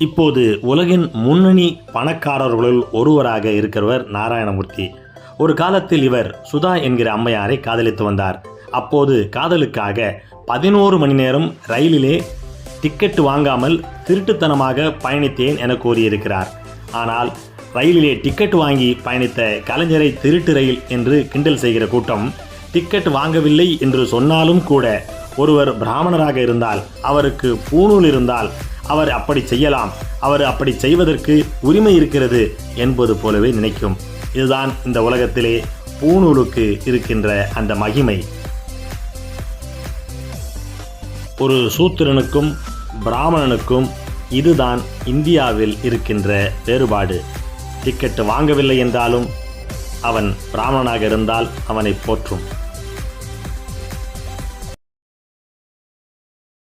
இப்போது உலகின் முன்னணி பணக்காரர்களுள் ஒருவராக இருக்கிறவர் நாராயணமூர்த்தி. ஒரு காலத்தில் இவர் சுதா என்கிற அம்மையாரை காதலித்து வந்தார். அப்போது காதலுக்காக 11 மணி நேரம் ரயிலிலே டிக்கெட் வாங்காமல் திருட்டுத்தனமாக பயணித்தேன் என கூறியிருக்கிறார். ஆனால் ரயிலிலே டிக்கெட் வாங்கி பயணித்த கலைஞரை திருட்டு ரயில் என்று கிண்டல் செய்கிற கூட்டம், டிக்கெட் வாங்கவில்லை என்று சொன்னாலும் கூட ஒருவர் பிராமணராக இருந்தால், அவருக்கு பூணூல் இருந்தால் அவர் அப்படி செய்யலாம், அவர் அப்படி செய்வதற்கு உரிமை இருக்கிறது என்பது போலவே நினைக்கும். இதுதான் இந்த உலகத்திலே பூணூலுக்கு இருக்கின்ற அந்த மகிமை. ஒரு சூத்திரனுக்கும் பிராமணனுக்கும் இதுதான் இந்தியாவில் இருக்கின்ற வேறுபாடு. டிக்கெட் வாங்கவில்லை என்றாலும் அவன் பிராமணனாக இருந்தால் அவனை போற்றும்.